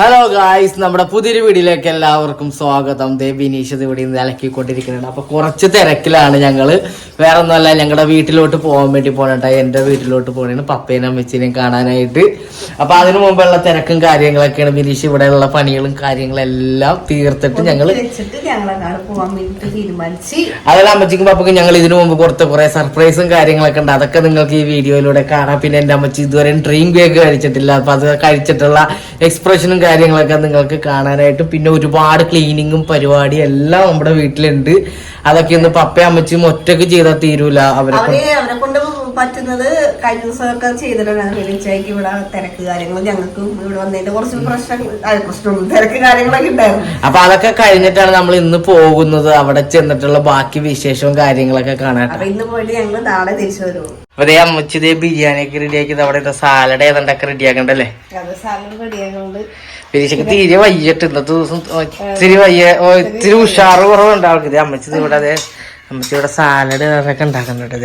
Hello guys, നമ്മുടെ പുതിയൊരു വീഡിയോയിലേക്ക് എല്ലാവർക്കും സ്വാഗതം. ബിനീഷ് ഇവിടെ നിന്ന് ഇലക്കിക്കൊണ്ടിരിക്കുന്നുണ്ട്. അപ്പൊ കുറച്ച് തിരക്കിലാണ് ഞങ്ങള്. വേറെ ഒന്നുമല്ല, ഞങ്ങളുടെ വീട്ടിലോട്ട് പോകാൻ വേണ്ടി പോകണട്ടാ. എന്റെ വീട്ടിലോട്ട് പോകണേന് പപ്പേനും അമ്മച്ചീനെയും കാണാനായിട്ട്. അപ്പൊ അതിനു മുമ്പുള്ള തിരക്കും കാര്യങ്ങളൊക്കെയാണ്. ബിനീഷ് ഇവിടെയുള്ള പണികളും കാര്യങ്ങളെല്ലാം തീർത്തിട്ട് ഞങ്ങള് അതിൽ അമ്മച്ചിക്കും പപ്പക്കും ഞങ്ങൾ ഇതിനു മുമ്പ് കൊടുത്ത കുറെ സർപ്രൈസും കാര്യങ്ങളൊക്കെ ഉണ്ട്. അതൊക്കെ നിങ്ങൾക്ക് ഈ വീഡിയോയിലൂടെ കാണാം. പിന്നെ എന്റെ അമ്മച്ചി ഇതുവരെ ഡ്രീം കേക്ക് കഴിച്ചിട്ടില്ല. അപ്പൊ അത് കഴിച്ചിട്ടുള്ള എക്സ്പ്രഷനും കാര്യങ്ങളൊക്കെ നിങ്ങൾക്ക് കാണാനായിട്ട്, പിന്നെ ഒരുപാട് ക്ലീനിങ്ങും പരിപാടിയും എല്ലാം നമ്മുടെ വീട്ടിലുണ്ട്. അതൊക്കെ ഒന്ന് പപ്പയും അമ്മച്ചിയും ഒറ്റക്ക് ചെയ്താൽ തീരൂല. അവരെ കൊണ്ട് പറ്റുന്നത് കഴിഞ്ഞ ദിവസമൊക്കെ ചെയ്തിട്ടാണ്. വെളിച്ചയ്ക്ക് ഇവിടെ തിരക്ക് കാര്യങ്ങൾ, ഞങ്ങൾക്ക് ഇവിടെ വന്നതിന്റെ കുറച്ച് പ്രശ്നം തിരക്ക് കാര്യങ്ങളൊക്കെ ഉണ്ടായിരുന്നു. അപ്പൊ അതൊക്കെ കഴിഞ്ഞിട്ടാണ് നമ്മൾ ഇന്ന് പോകുന്നത്. അവിടെ ചെന്നിട്ടുള്ള ബാക്കി വിശേഷവും കാര്യങ്ങളൊക്കെ കാണാൻ. അപ്പൊ ഇന്ന് പോയിട്ട് ഞങ്ങൾ നാളെ തിരിച്ചു വരുമോ. അതേ അമ്മച്ചി ബിരിയാണി ഒക്കെ റെഡിയാക്കിയത്. അവിടെ സാലഡ് ഏതാണ്ടൊക്കെ റെഡിയാക്കണ്ടല്ലേ? സാലഡ് റെഡിയാക്കുന്നുണ്ട്. പരീക്ഷക്ക് തീരെ വയ്യിട്ട് ഇന്നത്തെ ദിവസം ഇത്തിരി ഉഷാറ് കുറവുണ്ട് ആൾക്ക്. അമ്മച്ചി ഇവിടെ അമ്മച്ചി ഇവിടെ സാലഡ് ഒക്കെ ഉണ്ടാക്കുന്നുണ്ട്.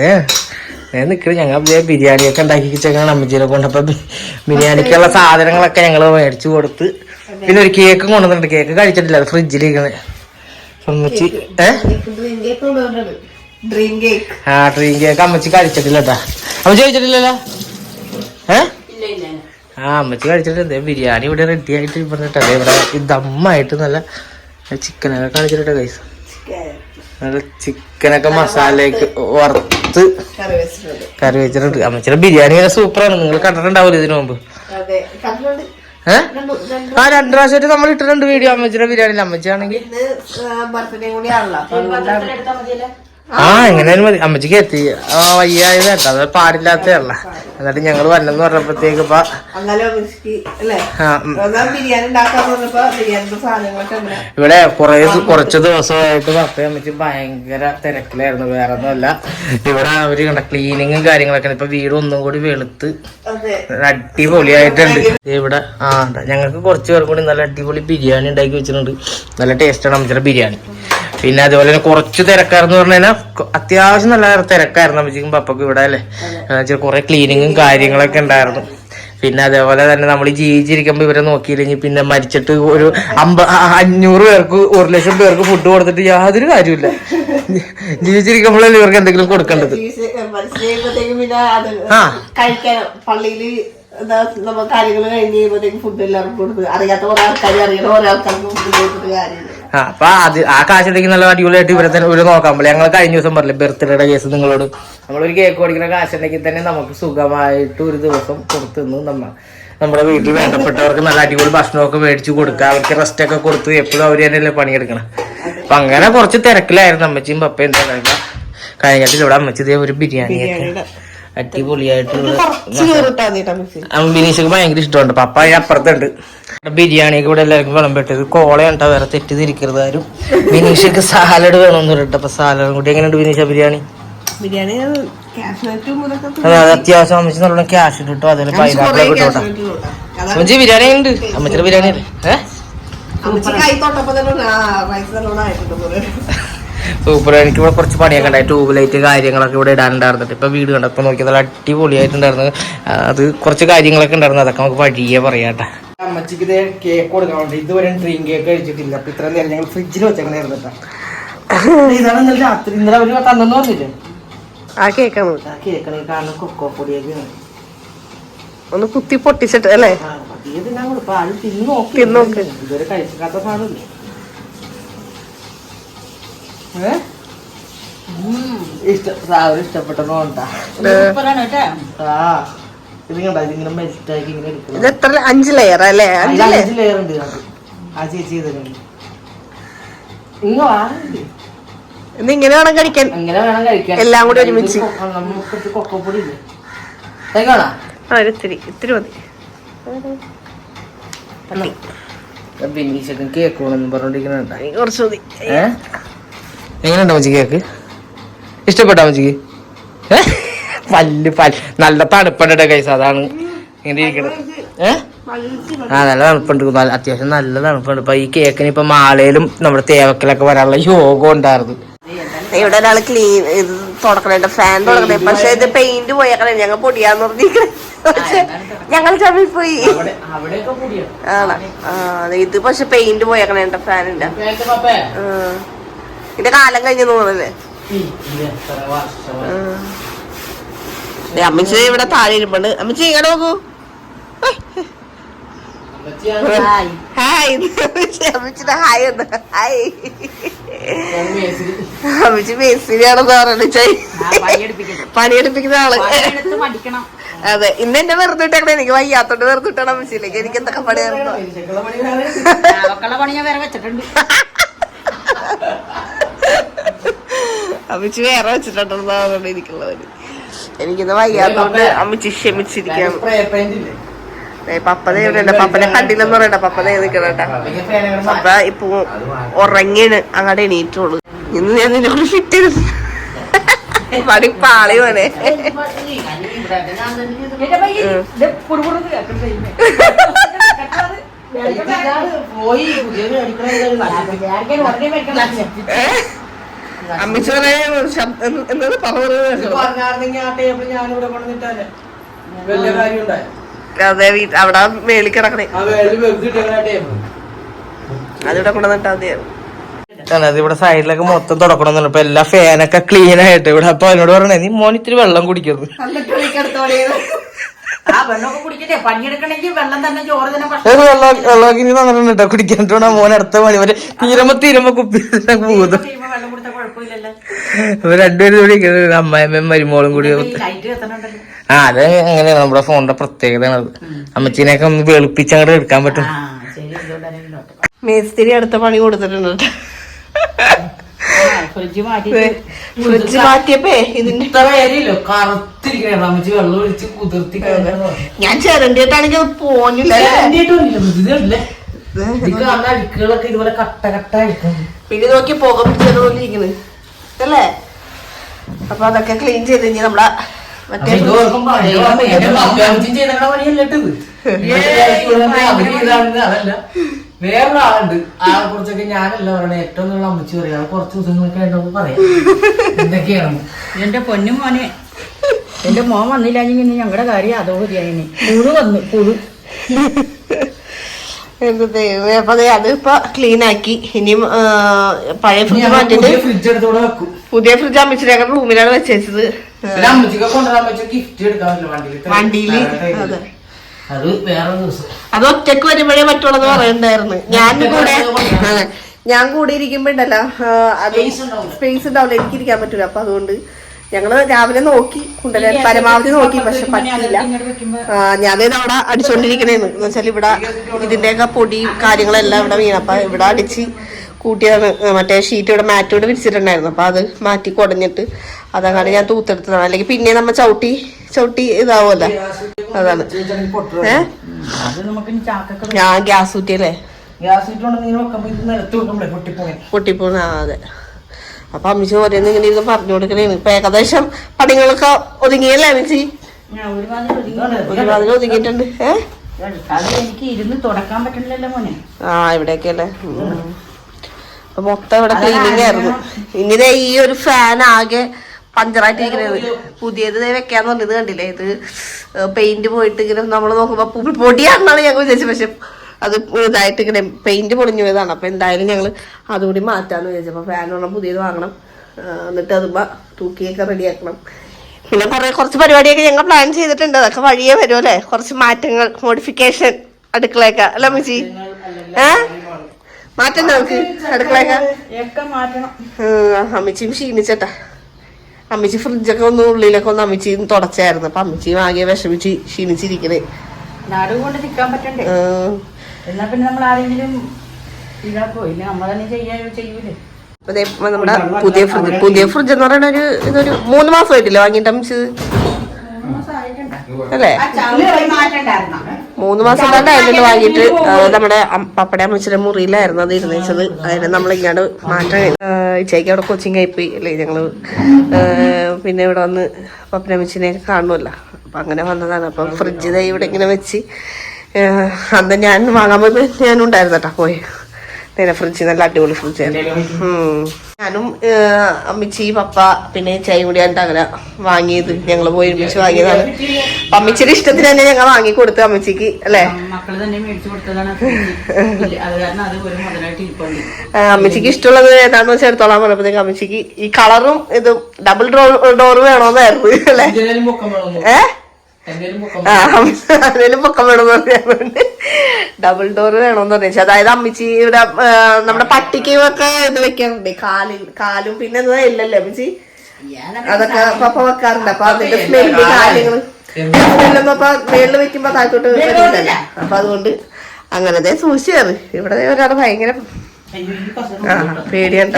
നിൽക്കുന്നത് ഞങ്ങൾ ബിരിയാണിയൊക്കെ ഉണ്ടാക്കി വെച്ചാണ് അമ്മച്ചിനെ കൊണ്ട്. അപ്പൊ ബിരിയാണിക്കുള്ള സാധനങ്ങളൊക്കെ ഞങ്ങള് മേടിച്ചു കൊടുത്ത്. പിന്നെ ഒരു കേക്കും കൊണ്ടുവന്നിട്ടുണ്ട്. കേക്ക് കഴിച്ചിട്ടില്ല, അത് ഫ്രിഡ്ജിലിരിക്കണേ. അമ്മച്ചി ഡ്രീം കേക്ക് അമ്മച്ചി കഴിച്ചിട്ടില്ല കേട്ടാ. അമ്മച്ചി കഴിച്ചിട്ടില്ലല്ലോ? അമ്മച്ചി കഴിച്ചിട്ടുണ്ട്. ബിരിയാണി ഇവിടെ റെഡി ആയിട്ട് പറഞ്ഞിട്ടേ. ഇവിടെ ദമ്മായിട്ട് നല്ല ചിക്കനൊക്കെ കാണിച്ചിട്ട് കൈസ്. നല്ല ചിക്കനൊക്കെ മസാലയൊക്കെ വറുത്ത് കറി വെച്ചിട്ടുണ്ട്. അമ്മച്ചിയുടെ ബിരിയാണി സൂപ്പറാണ്. നിങ്ങൾ കണ്ടിട്ടുണ്ടാവില്ല ഇതിനു മുമ്പ്? 2 പ്രാവശ്യമായിട്ട് നമ്മൾ ഇട്ടിട്ടുണ്ട് വീഡിയോ അമ്മച്ചിയുടെ ബിരിയാണി. അമ്മച്ചിയാണെങ്കിൽ എങ്ങനെയാലും മതി. അമ്മച്ചിക്ക് എത്തി വയ്യായത് കേട്ടോ, അത് പാടില്ലാത്തതല്ല. എന്നിട്ട് ഞങ്ങൾ വന്നെന്ന് പറഞ്ഞപ്പോഴത്തേക്ക് ഇവിടെ കുറച്ച് ദിവസമായിട്ട് പപ്പയും അമ്മച്ചി ഭയങ്കര തിരക്കിലായിരുന്നു. വേറെ ഒന്നുമല്ല, ഇവിടെ അവര് കണ്ട ക്ലീനിങ്ങും കാര്യങ്ങളൊക്കെ. ഇപ്പൊ വീട് ഒന്നും കൂടി വെളുത്ത് അടിപൊളിയായിട്ടുണ്ട്. ഇവിടെ ഞങ്ങൾക്ക് കുറച്ച് പേർ കൂടി നല്ല അടിപൊളി ബിരിയാണി ഉണ്ടാക്കി വെച്ചിട്ടുണ്ട്. നല്ല ടേസ്റ്റാണ് അമ്മച്ചിയുടെ ബിരിയാണി. പിന്നെ അതുപോലെ തന്നെ കുറച്ച് തിരക്കാരെന്ന് പറഞ്ഞു കഴിഞ്ഞാൽ അത്യാവശ്യം നല്ല തിരക്കായിരുന്നു അമ്മച്ചിക്കും പപ്പക്കും ഇവിടെ അല്ലേ. കുറെ ക്ലീനിങ്ങും കാര്യങ്ങളൊക്കെ ഉണ്ടായിരുന്നു. പിന്നെ അതേപോലെ തന്നെ നമ്മൾ ജീവിച്ചിരിക്കുമ്പോ ഇവരെ നോക്കിയില്ലെങ്കിൽ പിന്നെ മരിച്ചിട്ട് ഒരു 500 പേർക്ക് 1 ലക്ഷം പേർക്ക് ഫുഡ് കൊടുത്തിട്ട് യാതൊരു കാര്യമില്ല. ജീവിച്ചിരിക്കുമ്പോഴല്ലേ ഇവർക്ക് എന്തെങ്കിലും കൊടുക്കേണ്ടത്. പള്ളിയില് കാര്യങ്ങൾ കഴിഞ്ഞ് കഴിയുമ്പോഴത്തേക്ക് ഫുഡ് എല്ലാവർക്കും കൊടുത്ത് അറിയാത്ത കുറെ ആൾക്കാർ അറിയണ കുറെ ആൾക്കാർക്ക് ഫുഡ് കൊടുത്തിട്ട് കാര്യമില്ല. അപ്പൊ ആ കാശുണ്ടെങ്കിൽ നല്ല അടിപൊളിയായിട്ട് ഇവരെ തന്നെ ഒരു നോക്കാൻ പോലെ. ഞങ്ങൾ കഴിഞ്ഞ ദിവസം പറഞ്ഞില്ലേ ബർത്ത്ഡേയുടെ കേസ് നിങ്ങളോട്. നമ്മളൊരു കേക്ക് കൊടുക്കുന്ന കാശുണ്ടെങ്കിൽ തന്നെ നമുക്ക് സുഖമായിട്ട് ഒരു ദിവസം കൊടുത്തുനിന്ന് നമ്മുടെ വീട്ടിൽ വേണ്ടപ്പെട്ടവർക്ക് നല്ല അടിപൊളി ഭക്ഷണമൊക്കെ മേടിച്ചു കൊടുക്കുക. അവർക്ക് റെസ്റ്റ് ഒക്കെ കൊടുത്ത് എപ്പോഴും അവർ തന്നെയല്ലേ പണിയെടുക്കണം. അപ്പൊ അങ്ങനെ കുറച്ച് തിരക്കിലായിരുന്നു അമ്മച്ചിയും പപ്പയും. എന്താ കഴിഞ്ഞിട്ട് ഇവിടെ അമ്മച്ചി ഒരു ബിരിയാണി അടിപൊളിയായിട്ടുള്ള ബിനീഷക്ക് ഭയങ്കര ഇഷ്ടമുണ്ട്. പപ്പ അപ്പുറത്തുണ്ട്. ബിരിയാണിയൊക്കെ ഇവിടെ എല്ലാവർക്കും വിളമ്പിട്ടത്. കോളയുണ്ടോ വേറെ തെറ്റിദ്ധരിക്കരുത് ആരും. ബിനീഷക്ക് സാലഡ് വേണമെന്ന് പറഞ്ഞിട്ട്. അപ്പൊ സാലഡും കൂടി എങ്ങനെയുണ്ട് ബിനീഷ ബിരിയാണി? അത് അത്യാവശ്യം അമ്മച്ചി നല്ലോണം ക്യാഷ് കിട്ടും. അതിന് പൈനാപ്പിളൊക്കെ കിട്ടോട്ടെ. അമ്മച്ചി ബിരിയാണി ഉണ്ട്. അമ്മച്ചിയുടെ ബിരിയാണി അല്ലേ? സൂപ്പർ. എനിക്ക് ഇവിടെ കുറച്ച് പണിയൊക്കെ ഉണ്ടായി. ട്യൂബ് ലൈറ്റ് കാര്യങ്ങളൊക്കെ ഇവിടെ ഇടാനുണ്ടായിരുന്നിട്ട് ഇപ്പൊ വീട് കണ്ടപ്പോ നോക്കിയാൽ നല്ല അടിപൊളിയായിട്ടുണ്ടായിരുന്നു. അത് കുറച്ച് കാര്യങ്ങളൊക്കെ ഉണ്ടായിരുന്നു. അതൊക്കെ നമുക്ക് വഴിയെ പറയാട്ടെ. അമ്മച്ചിക്ക് ഇത് കേക്ക് കൊടുക്കാൻ വേണ്ടി ഇതുവരെ ഡ്രീം കേക്ക് കഴിച്ചിട്ടില്ല. അപ്പൊ ഇത്ര നേരം ഞങ്ങൾ ഫ്രിഡ്ജിൽ വെച്ചേക്കണായിരുന്നു. ഇതാണ് ഇന്നലെ രാത്രി. ഇന്നലെ അവര് തന്നെന്ന് പറഞ്ഞില്ലേ ആ കേക്കാണ്. കേക്കാണ് കാരണം കൊക്കോ പൊടിയൊക്കെ ഒന്ന് കുത്തി പൊട്ടിച്ചിട്ട് അല്ലേ നോക്കി ഇതുവരെ കഴിച്ചിട്ടാത്ത സാധനമില്ലേ. ഇഷ്ടപ്പെട്ടോണ്ടാ. ഇതിങ്ങനെ മെൽറ്റാക്കി ഇങ്ങനെ എടുക്കണം. 5 ലെയർ അല്ലേ? 5 ലെയർ ഉണ്ട്. ആ ചേച്ചി ഇങ്ങനെ വേണം കഴിക്കാൻ. എങ്ങനെ വേണം കഴിക്കാൻ എല്ലാം കൂടി ഒരുമിച്ച്. നമുക്ക് കൊക്കപ്പൊടി ഇല്ലേ ഇത്തിരി മതി. ബിനീഷക്ക് കേക്ക് വേണമെന്ന് പറഞ്ഞോണ്ടിരിക്കുന്നുണ്ടാ. കുറച്ച് മതി. എങ്ങനെയുണ്ടോ അമ്മച്ചി കേക്ക്? ഇഷ്ടപ്പെട്ടോ അമ്മച്ചിക്ക്? നല്ല തണുപ്പുണ്ട് കൈസ്. അതാണ് ഇങ്ങനെ ഇരിക്കണത്. നല്ല തണുപ്പുണ്ട്. അത്യാവശ്യം നല്ല തണുപ്പുണ്ട്. ഇപ്പൊ ഈ കേക്കിന് ഇപ്പൊ മാളയിലും നമ്മുടെ തേവക്കലൊക്കെ വരാനുള്ള യോഗം ഉണ്ടായിരുന്നു. ഇവിടെ ഒരാള് ക്ലീൻ ഇത് തുടക്കണേ, ഫാൻ തുടക്കണേ. പക്ഷെ ഇത് പെയിന്റ് പോയേക്കണേ, ഞങ്ങൾ പൊടിയാന്ന് പറഞ്ഞിരിക്കണേ. പക്ഷെ ഞങ്ങൾ ചമ്മി പോയി ആണ്. ഇത് പക്ഷെ പെയിന്റ് പോയേക്കണേ ഫാനിന്റെ. ഇതിന്റെ കാലം കഴിഞ്ഞു തോന്നല്ലേ. അമ്മച്ചി ഇവിടെ താഴെ ഇരിപ്പുണ്ട്. അമ്മച്ചി ഇങ്ങനെ നോക്കൂ. ഹായ് അമ്മച്ചിയുടെ ഹായ് ഉണ്ട്. ഹായ് അമ്മച്ചി മേസ്തിരിയാണെന്ന് പറയണ പണിയെടുപ്പിക്കുന്ന ആള്. അതെ, ഇന്ന് എന്നെ വെറുതെ ഇട്ടേ, എനിക്ക് വയ്യാത്തോണ്ട് വെറുതെ ഇട്ടാണ് അമ്മച്ചിയിലേക്ക്. എനിക്ക് എന്തൊക്കെ പണിയായിരുന്നു. അമ്മച്ചി വേറെ വെച്ചിട്ടുണ്ടെന്നാണ് എനിക്കുള്ളവര്. എനിക്കിന്ന് വയ്യാത്തോണ്ട് അമ്മച്ചി ക്ഷമിച്ചിരിക്കണം. പപ്പത എവിടെയുണ്ട്? പപ്പനെ കണ്ടില്ലെന്ന് പറയണ്ട. പപ്പത നിൽക്കണേട്ടാ. പപ്പ ഇപ്പൊ ഉറങ്ങിയാണ്, അങ്ങോട്ട് എണീറ്റുള്ളൂ. ഇന്ന് ഞാൻ നിന്നെ കൂടി ഫിറ്റ് ചെയ്തു. പണി പാളി പോലെ. അമ്മച്ചി എന്നത് അതെ, അവിടെ മേളിൽ കിടക്കണേ. അതിവിടെ കൊണ്ടുവന്നിട്ടാ മതിയായിരുന്നു. ഇവിടെ സൈഡിലൊക്കെ മൊത്തം തുടക്കണമെന്നുണ്ട്. ഇപ്പൊ എല്ലാ ഫാനൊക്കെ ക്ലീൻ ആയിട്ട് ഇവിടെ. അപ്പൊ എന്നോട് പറയണേ, നീ മോൻ ഇത്തിരി വെള്ളം കുടിക്കുന്നത്. വെള്ളമൊക്കെ ഇനി തന്നിട്ടുണ്ട് കേട്ടോ കുടിക്കാനിട്ടോ. മോൻ അടുത്ത പണി വരെ തീരുമ്പോ കുപ്പി പോകുന്നു. രണ്ടുപേരും കൂടി അമ്മായിമ്മയും മരുമോളും കൂടി. ആ, അത് എങ്ങനെയാണ് നമ്മുടെ ഫോണിന്റെ പ്രത്യേകതയാണ് അത്. അമ്മച്ചീനെയൊക്കെ ഒന്ന് വെളുപ്പിച്ച് അങ്ങോട്ട് എടുക്കാൻ പറ്റും. മേസ്തിരി അടുത്ത പണി കൊടുത്തിട്ടുണ്ട്. ഫ്രിഡ്ജ് മാറ്റിയപ്പേ ഇതിന്റെ ഞാൻ ചിരണ്ടിയിട്ടാണെങ്കിൽ പോന്നില്ല. ഇതുപോലെ കട്ട കട്ടായിരിക്കും. പിന്നെ നോക്കി പുക പോലെ ഇരിക്കണ് അല്ലേ. അപ്പൊ അതൊക്കെ ക്ലീൻ ചെയ്ത് കഴിഞ്ഞ് നമ്മളെ മറ്റേ വേറൊരാളുണ്ട്. ആളെ കുറിച്ചൊക്കെ ഞാനല്ല പറയണേ, ഏറ്റവും നല്ല അമ്മച്ചി പറയാം. കുറച്ച് ദിവസങ്ങളൊക്കെ ആയിട്ട് പറയാം എന്തൊക്കെയാണ്. എന്റെ പൊന്നും മോനെ, എന്റെ മോൻ വന്നില്ലെങ്കിൽ പിന്നെ ഞങ്ങളുടെ കാര്യം അതോ മതിയായി. പുഴു വന്നു, പുഴു. എന്ത് ദൈവമേ. അപ്പൊ അതിപ്പോ ക്ലീൻ ആക്കി. ഇനിയും പഴയ ഫ്രിഡ്ജ് മാറ്റിട്ട് ഫ്രിഡ്ജ് എടുത്തോടെ വെക്കും. പുതിയ ഫ്രിഡ്ജ് അമ്മച്ചിയുടെ റൂമിലാണ് വെച്ചത്. അമ്മച്ചിക്ക് കൊണ്ടുവരാൻ ഗിഫ്റ്റ് എടുക്കാൻ വണ്ടിയില്. അതെ, അത് വേറെ ദിവസം. അത് ഒറ്റക്ക് വരുമ്പോഴേ പറ്റുള്ളത് പറയണ്ടായിരുന്നു. ഞാൻ കൂടെ ഇരിക്കുമ്പോണ്ടല്ലോ അത് സ്പേസ് ഉണ്ടാവില്ല, എനിക്ക് ഇരിക്കാൻ പറ്റൂല. അപ്പൊ അതുകൊണ്ട് ഞങ്ങള് രാവിലെ നോക്കി കൊണ്ടുവരാൻ പരമാവധി നോക്കി, പക്ഷെ പറ്റില്ല. ഞാനത് അവിടെ അടിച്ചോണ്ടിരിക്കണേന്ന് വെച്ചാൽ ഇവിടെ ഇതിന്റെയൊക്കെ പൊടി കാര്യങ്ങളെല്ലാം ഇവിടെ വീണപ്പ ഇവിടെ അടിച്ച് കൂട്ടിയാണ്. മറ്റേ ഷീറ്റ് ഇവിടെ മാറ്റ് ഇവിടെ വിരിച്ചിട്ടുണ്ടായിരുന്നു. അപ്പൊ അത് മാറ്റി കുടഞ്ഞിട്ട് അതങ്ങനെ ഞാൻ തൂത്തെടുത്തതാണ്. അല്ലെങ്കിൽ പിന്നെ നമ്മ ചവിട്ടി ഇതാവുമല്ലോ. അതാണ് ഞാൻ ഗ്യാസ് ഊറ്റിയല്ലേ, പൊട്ടിപ്പോണ. അതെ, അപ്പൊ അമ്മച്ചി ഓരോന്ന് ഇങ്ങനെ ഇരുന്ന് പറഞ്ഞു കൊടുക്കണേന്ന്. ഇപ്പൊ ഏകദേശം പണികളൊക്കെ ഒതുങ്ങിയല്ലേ അമ്മച്ചി? ഒരുമാതിരി ഒതുങ്ങിയിട്ടുണ്ട്. എനിക്ക് ഇരുന്ന് തുടക്കാൻ പറ്റണില്ലല്ലോ മോനെ. ഇവിടെയൊക്കെ അല്ലേ. അപ്പൊ മൊത്തം ഇവിടെ ക്ലീനിങ് ആയിരുന്നു. ഇനി ഈ ഒരു ഫാൻ ആകെ പഞ്ചറായിട്ടിരിക്കുന്നത്. പുതിയത് വെക്കാന്ന് പറഞ്ഞത് കണ്ടില്ലേ. ഇത് പെയിന്റ് പോയിട്ട് ഇങ്ങനെ നമ്മൾ നോക്കുമ്പോ പൊടിയാണെന്നാണ് ഞങ്ങൾ വിചാരിച്ചത്. പക്ഷെ അത് ഇതായിട്ട് ഇങ്ങനെ പെയിന്റ് പൊളിഞ്ഞു പോയതാണ്. അപ്പൊ എന്തായാലും ഞങ്ങൾ അതുകൂടി മാറ്റാന്ന് വിചാരിച്ചപ്പോ ഫാൻ വേണം, പുതിയത് വാങ്ങണം. എന്നിട്ട് അതുമ്പോ തൂക്കിയൊക്കെ റെഡിയാക്കണം. പിന്നെ കുറച്ച് പരിപാടിയൊക്കെ ഞങ്ങൾ പ്ലാൻ ചെയ്തിട്ടുണ്ട്. അതൊക്കെ വഴിയേ വരും അല്ലെ. കുറച്ച് മാറ്റങ്ങൾ, മോഡിഫിക്കേഷൻ അടുക്കളയൊക്കെ അല്ല അമ്മച്ചി? മാറ്റണ്ട നമുക്ക് അടുക്കളയൊക്കെ. അമ്മച്ചിയും ക്ഷീണിച്ചട്ടാ. അമ്മച്ചി ഫ്രിഡ്ജൊക്കെ ഒന്ന് ഉള്ളിലൊക്കെ ഒന്ന് അമ്മച്ചി തുടച്ചായിരുന്നു. അപ്പൊ അമ്മച്ചിയും ആകെ വിഷമിച്ച് ക്ഷീണിച്ചിരിക്കണേ. നാടും കൊണ്ട് നിൽക്കാൻ പറ്റണ്ടേ. എന്നാ പിന്നെ നമ്മൾ ആരെങ്കിലും ഇതാക്കോ, ഇല്ല നമ്മൾ തന്നെ ചെയ്യൂലേ. നമ്മുടെ പുതിയ ഫ്രിഡ്ജ് എന്ന് പറയുന്ന ഇതൊരു 3 മാസമായിട്ടില്ല വാങ്ങിയിട്ട് അമ്മച്ചത് അല്ലേ? 3 മാസം കൊണ്ടായിരുന്നു വാങ്ങിയിട്ട്. നമ്മുടെ പപ്പടെ അമ്മച്ചിയുടെ മുറിയിലായിരുന്നു അത് ഇരുന്നേച്ചത്. അതിന് നമ്മളിങ്ങോട്ട് മാറ്റാൻ ഇച്ചയ്ക്ക് അവിടെ കോച്ചിങ് ആയിപ്പോയി അല്ലേ ഞങ്ങള്. പിന്നെ ഇവിടെ വന്ന് പപ്പടെ അമ്മച്ചിനെയൊക്കെ കാണുമല്ലോ. അപ്പൊ അങ്ങനെ വന്നതാണ്. അപ്പൊ ഫ്രിഡ്ജ് ഇവിടെ ഇങ്ങനെ വെച്ച് അന്ന് ഞാൻ വാങ്ങാൻ പോയപ്പോ ഞാനും ഉണ്ടായിരുന്നു കേട്ടോ. പോയി നേരെ ഫ്രിഡ്ജ് നല്ല അടിപൊളി ഫ്രിഡ്ജായിരുന്നു. ഞാനും അമ്മച്ചി പപ്പ പിന്നെ ചായ കൂടിയായിട്ട് അങ്ങനെ വാങ്ങിയത്. ഞങ്ങള് പോയി ഒരുമിച്ച് വാങ്ങിയതാണ്. അപ്പൊ അമ്മച്ചിയുടെ ഇഷ്ടത്തിന് തന്നെ ഞങ്ങൾ വാങ്ങി കൊടുത്തു അമ്മച്ചിക്ക് അല്ലെ. മക്കള് തന്നെ മേടിച്ചു കൊടുത്തതാണ്. അത് കാരണം അത് ഒരു മുതലായിട്ട് ഇരിപ്പുണ്ട്. അമ്മച്ചിക്ക് ഇഷ്ടമുള്ളത് ഏതാന്ന് വെച്ചാൽ എടുത്തോളാൻ പറഞ്ഞപ്പോഴത്തേക്ക് അമ്മച്ചിക്ക് ഈ കളറും ഇതും ഡബിൾ ഡോർ വേണോന്നായിരുന്നു അല്ലെ. അതിലും പൊക്കം വേണമെന്ന് പറഞ്ഞുകൊണ്ട് ഡബിൾ ഡോർ വേണമെന്ന് പറഞ്ഞു. അതായത് അമ്മച്ചി ഇവിടെ നമ്മുടെ പട്ടിക്കും ഒക്കെ ഇത് വെക്കാറുണ്ട്, കാലും പിന്നെ ഇല്ലല്ലേ അമ്മച്ചി അതൊക്കെ പപ്പ വെക്കാറുണ്ട്. അപ്പൊ അതിന്റെ സ്മെല്ല് കാര്യങ്ങള് സ്മെല്ലൊന്നും അപ്പൊ മേളില് വെക്കുമ്പോ താഴത്തോട്ട് വരില്ലല്ല. അപ്പൊ അതുകൊണ്ട് അങ്ങനത്തെ സൂക്ഷിച്ചാറ്. ഇവിടെ ഒരാള് ഭയങ്കര പേടിയാണ്.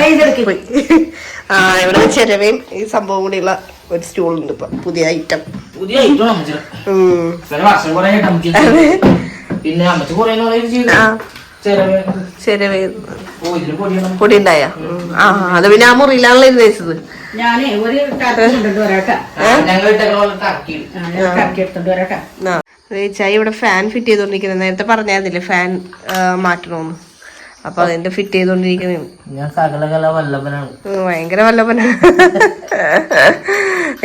ഇവിടെ ചെരവയും ഈ സംഭവം കൂടിയുള്ള ഒരു സ്റ്റൂൾ ഉണ്ട് ഇപ്പൊ, പുതിയ ഐറ്റം. പൊടി ഉണ്ടായ അത് പിന്നെ ആ മുറിയിലാണല്ലോ ഇത് വെച്ചത്. ചായ ഇവിടെ ഫാൻ ഫിറ്റ് ചെയ്തോണ്ടിരിക്കുന്നത്. നേരത്തെ പറഞ്ഞായിരുന്നില്ലേ ഫാൻ മാറ്റണോന്ന്. അപ്പൊ അതിന്റെ ഫിറ്റ് ചെയ്തോണ്ടിരിക്കുന്ന ഭയങ്കര വല്ലഭനാണ്.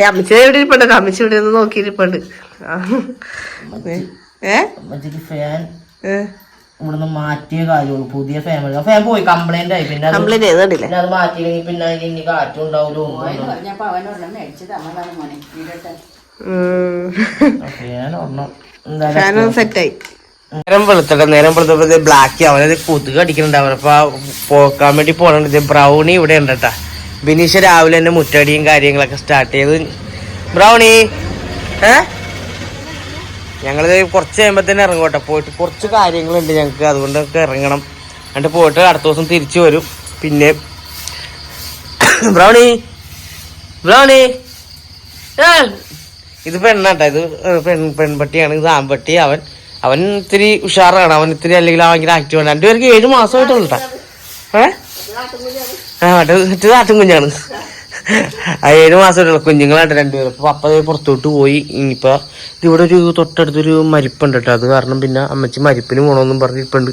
അമ്മച്ചി എവിടെ ഇരിപ്പുണ്ട്, അമ്മച്ചി ഇവിടെ നിന്ന് നോക്കിയിരിപ്പുണ്ട്. ഇവിടുന്ന് മാറ്റിയ കാര്യമുള്ളൂ. പുതിയ ഫാമിലി ഫാൻ പോയി കംപ്ലൈന്റ് ആയി. പിന്നെ കംപ്ലൈന്റ് ചെയ്തിട്ടില്ല. അത് മാറ്റിയില്ലെങ്കിൽ പിന്നെ ഇനി കാറ്റും ഉണ്ടാവില്ല. ഫാൻ സെറ്റായി. നേരം വെളുത്തപ്പോ ബ്ലാക്ക് അവനത് കൊതുക് അടിക്കുന്നുണ്ടാവും. അപ്പൊ പോക്കാൻ വേണ്ടി പോകണത്. ബ്രൗണി ഇവിടെ ഉണ്ട് കേട്ടാ. ബിനീഷ് രാവിലെ തന്നെ മുറ്റടിയും കാര്യങ്ങളൊക്കെ സ്റ്റാർട്ട് ചെയ്ത്. ബ്രൗണി ഞങ്ങളിത് കുറച്ച് കഴിയുമ്പോ തന്നെ ഇറങ്ങും കേട്ടോ. പോയിട്ട് കുറച്ച് കാര്യങ്ങളുണ്ട് ഞങ്ങക്ക്, അതുകൊണ്ടൊക്കെ ഇറങ്ങണം. എന്നിട്ട് പോയിട്ട് അടുത്ത ദിവസം തിരിച്ചു വരും. പിന്നെ ബ്രൗണി ഇത് പെണ്ണാട്ടാ. ഇത് പെൺപട്ടിയാണ്. ഇത് ആൺപട്ടി. അവൻ ഇത്തിരി ഉഷാറാണ്. അവൻ ഇത്തിരി അല്ലെങ്കിൽ ഭയങ്കര ആക്റ്റീവാണ്. 2 പേർക്ക് 7 മാസമായിട്ടുള്ളൂ കേട്ടാ. മറ്റേ നാട്ടും കുഞ്ഞാണ്. 7 മാസമായിട്ടുള്ള കുഞ്ഞുങ്ങളായിട്ട് 2 പേര്. അപ്പൊ പപ്പ പുറത്തോട്ട് പോയി. ഇനിയിപ്പോ ഇവിടെ ഒരു തൊട്ടടുത്തൊരു മരിപ്പുണ്ട് കേട്ടോ. അത് കാരണം പിന്നെ അമ്മച്ചി മരിപ്പിന് പോകണമെന്നും പറഞ്ഞിരിപ്പുണ്ട്.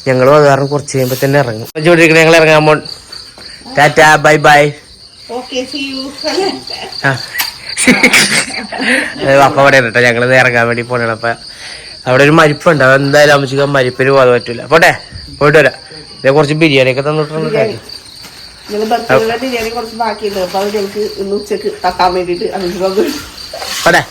ഞങ്ങളും അത് കാരണം കുറച്ച് കഴിയുമ്പോ തന്നെ ഇറങ്ങും. ചോദിച്ചിരിക്കണ ഞങ്ങൾ ഇറങ്ങാൻ പോൺ. Tata bye bye. പപ്പ അവിടെ കേട്ടോ. ഞങ്ങള് ഇറങ്ങാൻ വേണ്ടി പോണേ. അപ്പൊ അവിടെ ഒരു മരിപ്പുണ്ട്. അത് എന്തായാലും അമ്മച്ചിക്ക് മരിപ്പിന് പോകാൻ പറ്റൂല. പോട്ടെ, പോയിട്ട് വരാം. ഇതേ കുറച്ച് ബിരിയാണി ഒക്കെ തന്നിട്ടുണ്ട്. ബിരിയാണി കുറച്ച് ബാക്കിയുണ്ട്. അപ്പൊ അത് ഞങ്ങൾക്ക് ഇന്ന് ഉച്ചക്ക് തട്ടാൻ വേണ്ടിട്ട് പോട്ടെ.